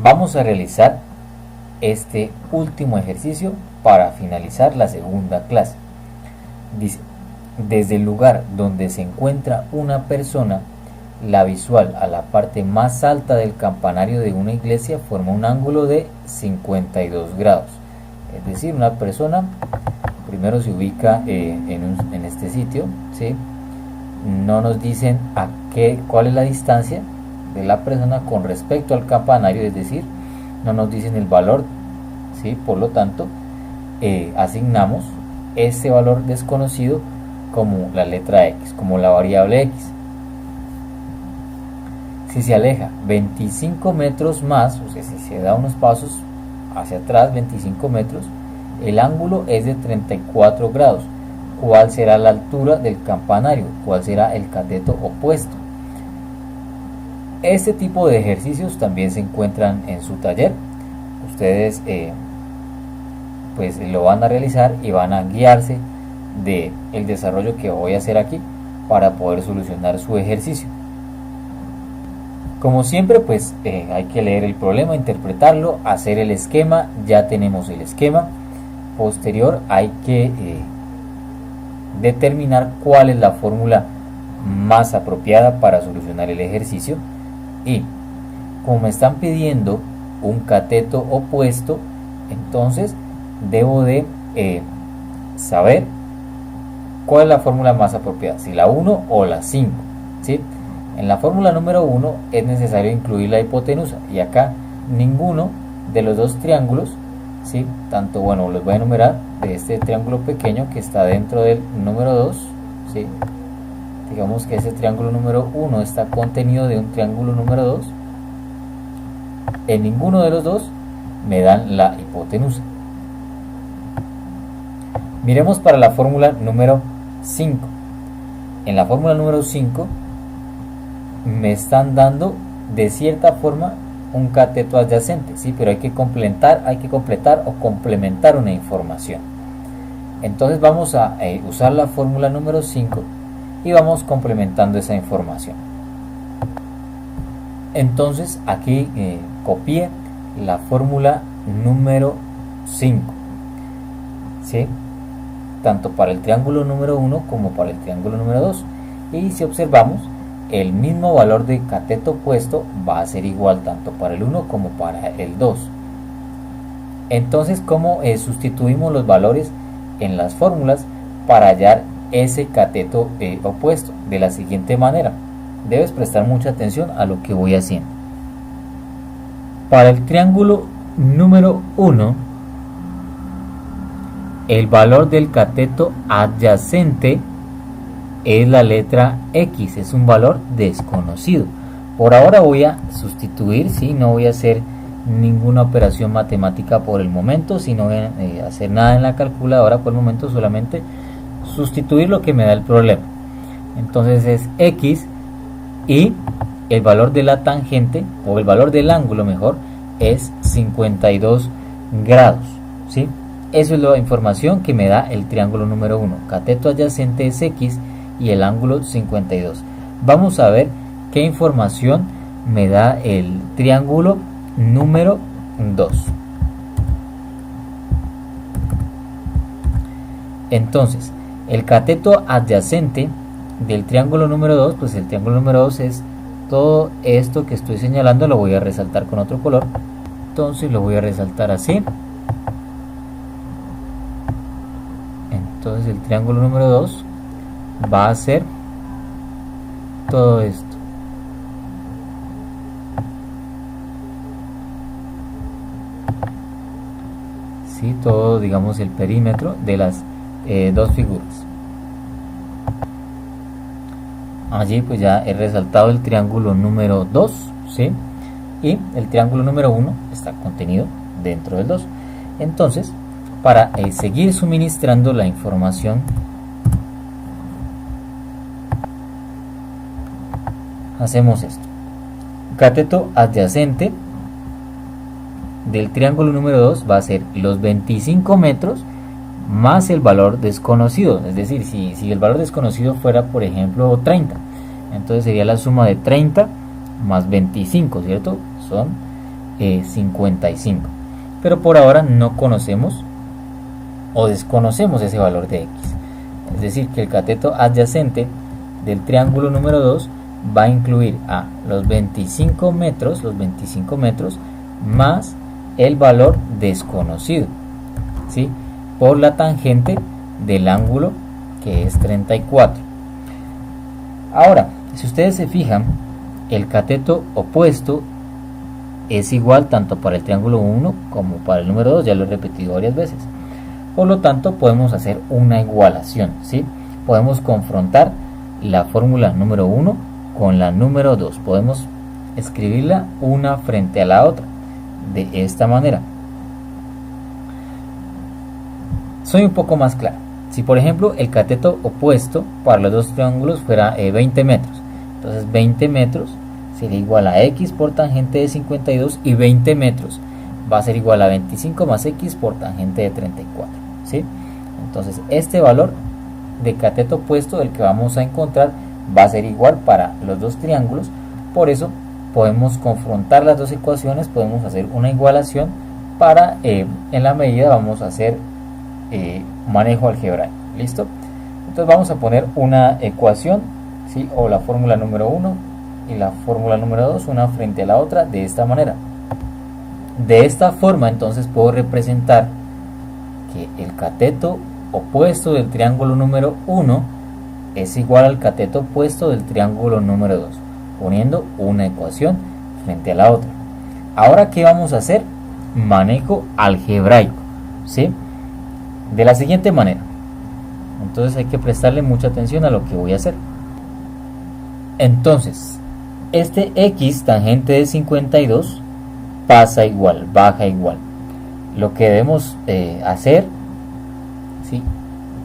Vamos a realizar este último ejercicio para finalizar la segunda clase. Dice: desde el lugar donde se encuentra una persona, la visual a la parte más alta del campanario de una iglesia forma un ángulo de 52 grados. Es decir, una persona primero se ubica en este sitio, ¿sí? No nos dicen cuál es la distancia de la persona con respecto al campanario, es decir, no nos dicen el valor, ¿sí? Por lo tanto, asignamos este valor desconocido como la letra X, como la variable X. Si se aleja 25 metros más, o sea, si se da unos pasos hacia atrás 25 metros, el ángulo es de 34 grados. ¿Cuál será la altura del campanario? ¿Cuál será el cateto opuesto? Este tipo de ejercicios también se encuentran en su taller. Ustedes pues lo van a realizar y van a guiarse del desarrollo que voy a hacer aquí para poder solucionar su ejercicio. Como siempre, pues hay que leer el problema, interpretarlo, hacer el esquema. Ya tenemos el esquema. Posterior hay que determinar cuál es la fórmula más apropiada para solucionar el ejercicio. Y como me están pidiendo un cateto opuesto, entonces debo de saber cuál es la fórmula más apropiada, si la 1 o la 5, ¿sí? En la fórmula número 1 es necesario incluir la hipotenusa, y acá ninguno de los dos triángulos, ¿sí? Tanto, bueno, los voy a enumerar, de este triángulo pequeño que está dentro del número 2, ¿sí? Digamos que ese triángulo número 1 está contenido de un triángulo número 2. En ninguno de los dos me dan la hipotenusa. Miremos para la fórmula número 5. En la fórmula número 5 me están dando de cierta forma un cateto adyacente, ¿sí? Pero hay que completar o complementar una información. Entonces vamos a usar la fórmula número 5 y vamos complementando esa información. Entonces aquí copié la fórmula número 5, ¿sí? Tanto para el triángulo número 1 como para el triángulo número 2. Y si observamos, el mismo valor de cateto opuesto va a ser igual tanto para el 1 como para el 2. Entonces, ¿cómo sustituimos los valores en las fórmulas para hallar ese cateto opuesto? De la siguiente manera. Debes prestar mucha atención a lo que voy haciendo. Para el triángulo número 1, el valor del cateto adyacente es la letra X, es un valor desconocido. Por ahora voy a sustituir, ¿sí? No voy a hacer ninguna operación matemática por el momento, sino voy a hacer nada en la calculadora por el momento, solamente sustituir lo que me da el problema. Entonces es X y el valor de la tangente, o el valor del ángulo mejor, es 52 grados, ¿sí? Eso es la información que me da el triángulo número 1. Cateto adyacente es X y el ángulo 52. Vamos a ver qué información me da el triángulo número 2. Entonces, el cateto adyacente del triángulo número 2, pues el triángulo número 2 es todo esto que estoy señalando, lo voy a resaltar con otro color. Entonces lo voy a resaltar así. Entonces el triángulo número 2 va a ser todo esto. Sí, todo, digamos, el perímetro de las dos figuras. Allí pues ya he resaltado el triángulo número 2, ¿sí? Y el triángulo número 1 está contenido dentro del 2. Entonces, para seguir suministrando la información, hacemos esto. Cateto adyacente del triángulo número 2 va a ser los 25 metros más el valor desconocido. Es decir, si el valor desconocido fuera, por ejemplo, 30, entonces sería la suma de 30 más 25, ¿cierto? Son 55. Pero por ahora no conocemos o desconocemos ese valor de x. Es decir, que el cateto adyacente del triángulo número 2 va a incluir a los 25 metros más el valor desconocido, ¿sí?, por la tangente del ángulo, que es 34. Ahora, si ustedes se fijan, el cateto opuesto es igual tanto para el triángulo 1 como para el número 2, ya lo he repetido varias veces. Por lo tanto, podemos hacer una igualación, ¿sí? Podemos confrontar la fórmula número 1 con la número 2. Podemos escribirla una frente a la otra de esta manera. Soy un poco más claro. Si por ejemplo el cateto opuesto para los dos triángulos fuera 20 metros, entonces 20 metros sería igual a x por tangente de 52, y 20 metros va a ser igual a 25 más x por tangente de 34, ¿sí? Entonces este valor de cateto opuesto, el que vamos a encontrar, va a ser igual para los dos triángulos. Por eso podemos confrontar las dos ecuaciones, podemos hacer una igualación para, en la medida vamos a hacer manejo algebraico. ¿Listo? Entonces vamos a poner una ecuación, ¿sí?, o la fórmula número 1 y la fórmula número 2 una frente a la otra de esta manera. De esta forma entonces puedo representar que el cateto opuesto del triángulo número 1 es igual al cateto opuesto del triángulo número 2, poniendo una ecuación frente a la otra. Ahora, ¿qué vamos a hacer? Manejo algebraico, ¿sí?, de la siguiente manera. Entonces hay que prestarle mucha atención a lo que voy a hacer. Entonces, este x tangente de 52 pasa igual, baja igual. Lo que debemos hacer, ¿sí?,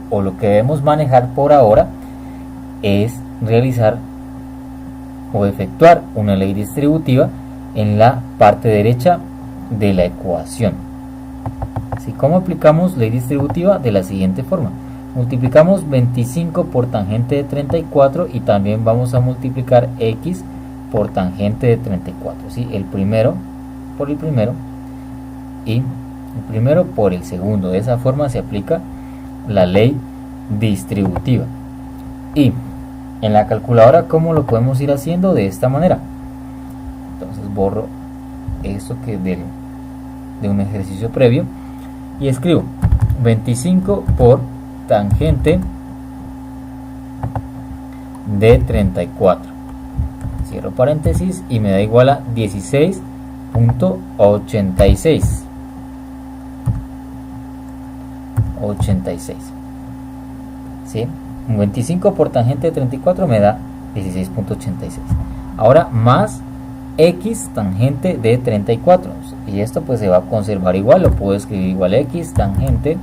o lo que debemos manejar por ahora, es realizar o efectuar una ley distributiva en la parte derecha de la ecuación. Así como aplicamos ley distributiva de la siguiente forma: multiplicamos 25 por tangente de 34 y también vamos a multiplicar x por tangente de 34, ¿sí?, el primero por el primero y el primero por el segundo. De esa forma se aplica la ley distributiva. Y en la calculadora, ¿cómo lo podemos ir haciendo? De esta manera. Entonces borro esto que es de un ejercicio previo y escribo 25 por tangente de 34, cierro paréntesis y me da igual a 16.86. 86, ¿sí? 25 por tangente de 34 me da 16.86. Ahora más x tangente de 34, y esto pues se va a conservar igual, lo puedo escribir igual x tangente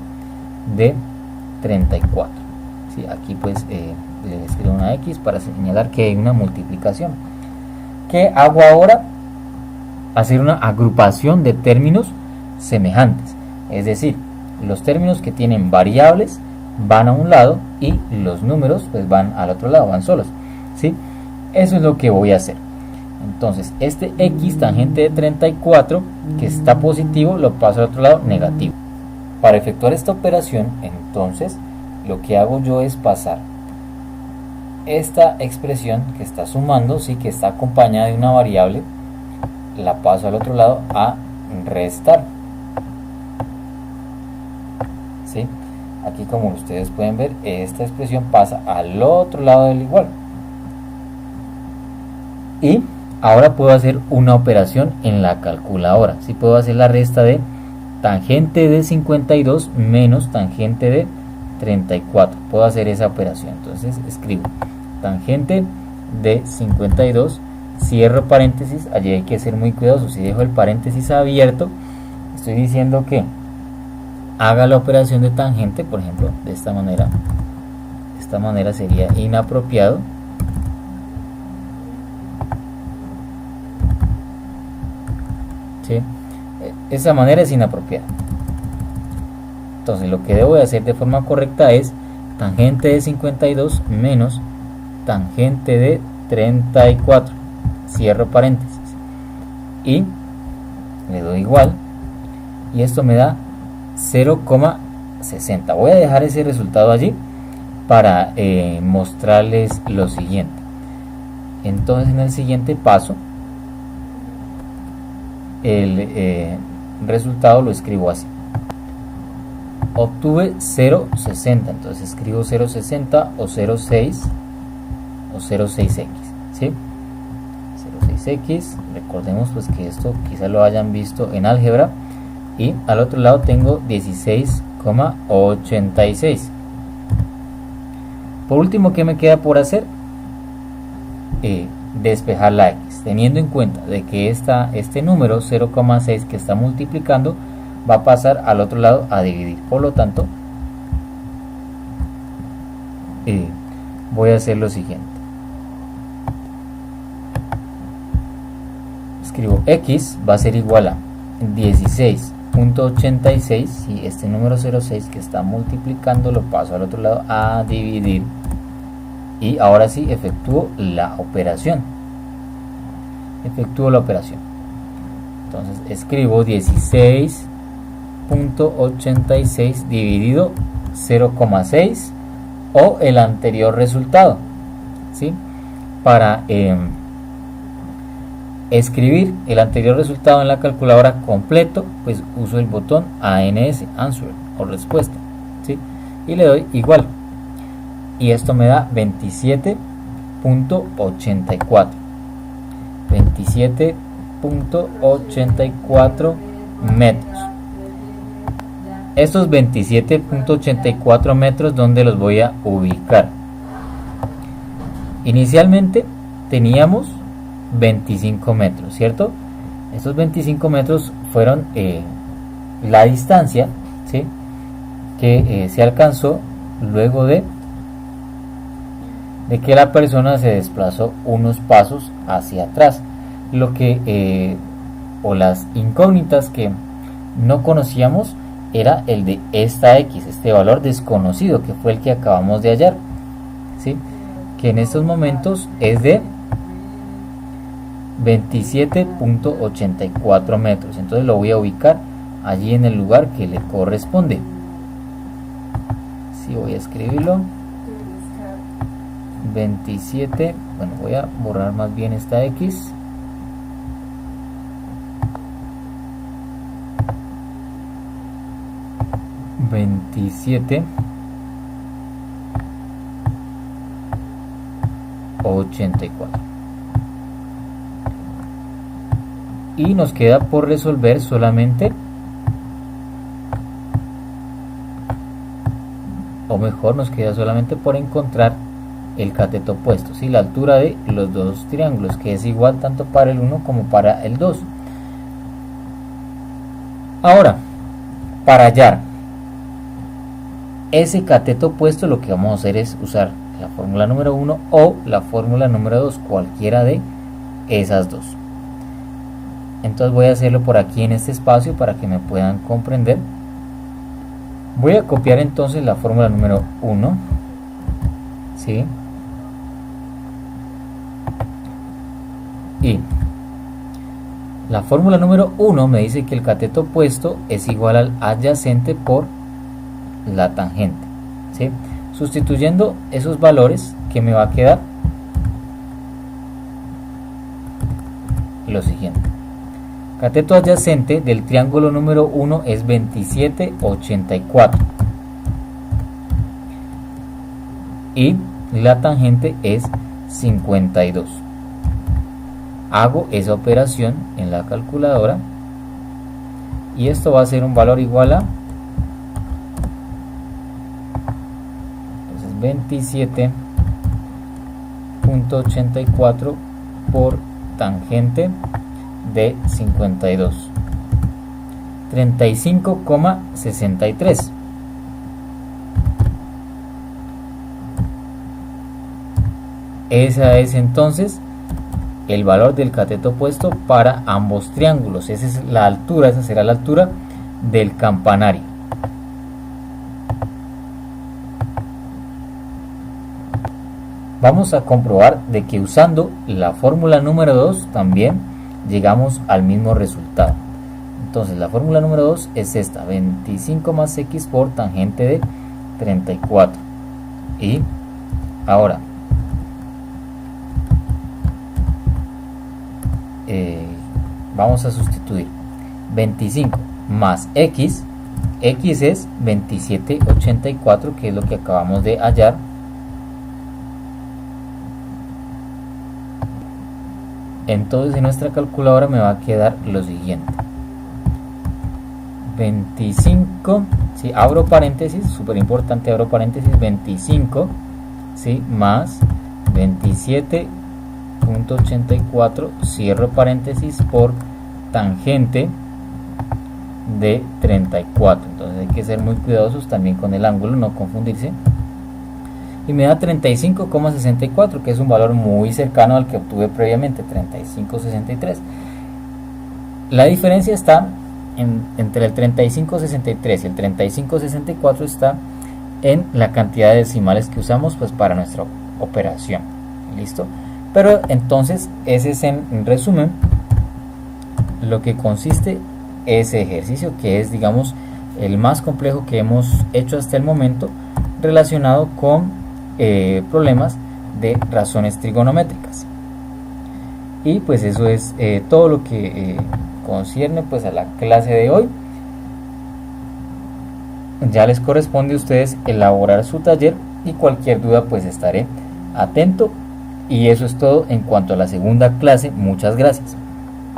de 34, ¿sí? Aquí pues le escribo una x para señalar que hay una multiplicación. ¿Qué hago ahora? Hacer una agrupación de términos semejantes, es decir, los términos que tienen variables van a un lado y los números pues van al otro lado, van solos, ¿sí? Eso es lo que voy a hacer. Entonces este x tangente de 34 que está positivo lo paso al otro lado negativo. Para efectuar esta operación, entonces lo que hago yo es pasar esta expresión que está sumando, sí, que está acompañada de una variable, la paso al otro lado a restar, ¿sí? Aquí, como ustedes pueden ver, esta expresión pasa al otro lado del igual. Y ahora puedo hacer una operación en la calculadora. ¿Sí? Puedo hacer la resta de tangente de 52 menos tangente de 34. Puedo hacer esa operación. Entonces escribo tangente de 52, cierro paréntesis. Allí hay que ser muy cuidadoso. Si dejo el paréntesis abierto, estoy diciendo que haga la operación de tangente, por ejemplo, de esta manera. De esta manera sería inapropiado. ¿Sí? Esa manera es inapropiada. Entonces lo que debo de hacer de forma correcta es tangente de 52 menos tangente de 34, cierro paréntesis, y le doy igual y esto me da 0,60. Voy a dejar ese resultado allí para mostrarles lo siguiente. Entonces en el siguiente paso el resultado lo escribo así: obtuve 0,60, entonces escribo 0,60 o 0,6 o 0,6x, ¿sí? 0,6x, recordemos pues que esto quizás lo hayan visto en álgebra, y al otro lado tengo 16,86. Por último, ¿qué me queda por hacer? Despejar la x, teniendo en cuenta de que este número 0,6 que está multiplicando va a pasar al otro lado a dividir. Por lo tanto, voy a hacer lo siguiente: escribo x va a ser igual a 16,86 y este número 0,6 que está multiplicando lo paso al otro lado a dividir, y ahora sí efectúo la operación. Entonces escribo 16,86 dividido 0,6 o el anterior resultado, ¿sí? Para escribir el anterior resultado en la calculadora completo, pues uso el botón ANS, answer o respuesta, ¿sí? Y le doy igual, y esto me da 27,84 metros. Estos 27,84 metros, ¿dónde los voy a ubicar? Inicialmente teníamos 25 metros, ¿cierto? Estos 25 metros fueron la distancia, ¿sí?, que se alcanzó luego de que la persona se desplazó unos pasos hacia atrás. Lo que o las incógnitas que no conocíamos era el de esta x, este valor desconocido que fue el que acabamos de hallar, ¿sí?, que en estos momentos es de 27,84 metros. Entonces lo voy a ubicar allí en el lugar que le corresponde. Sí, voy a escribirlo 27, bueno, voy a borrar más bien esta x. $27,84 y nos queda por resolver solamente, o mejor, nos queda solamente por encontrar el cateto opuesto, ¿sí?, la altura de los dos triángulos, que es igual tanto para el 1 como para el 2. Ahora, para hallar ese cateto opuesto, lo que vamos a hacer es usar la fórmula número 1 o la fórmula número 2, cualquiera de esas dos. Entonces voy a hacerlo por aquí en este espacio para que me puedan comprender. Voy a copiar entonces la fórmula número 1, ¿sí?, y la fórmula número 1 me dice que el cateto opuesto es igual al adyacente por la tangente, ¿sí? Sustituyendo esos valores, que me va a quedar lo siguiente: cateto adyacente del triángulo número 1 es 27,84 y la tangente es 52. Hago esa operación en la calculadora y esto va a ser un valor igual a 27,84 por tangente de 52, 35,63. Esa es entonces el valor del cateto opuesto para ambos triángulos. Esa es la altura, esa será la altura del campanario. Vamos a comprobar de que usando la fórmula número 2 también llegamos al mismo resultado. Entonces la fórmula número 2 es esta, 25 más x por tangente de 34. Y ahora vamos a sustituir 25 más x. X es 2784, que es lo que acabamos de hallar. Entonces en nuestra calculadora me va a quedar lo siguiente: 25, ¿sí? Abro paréntesis, súper importante, abro paréntesis, 25, ¿sí? Más 27.84, cierro paréntesis, por tangente de 34. Entonces hay que ser muy cuidadosos también con el ángulo, no confundirse. Y me da 35,64, que es un valor muy cercano al que obtuve previamente, 35,63. La diferencia está entre el 35,63 y el 35,64 está en la cantidad de decimales que usamos pues para nuestra operación. ¿Listo? Pero entonces ese es en resumen lo que consiste ese ejercicio, que es, digamos, el más complejo que hemos hecho hasta el momento relacionado con problemas de razones trigonométricas. Y pues eso es todo lo que concierne pues a la clase de hoy. Ya les corresponde a ustedes elaborar su taller, y cualquier duda pues estaré atento. Y eso es todo en cuanto a la segunda clase. Muchas gracias.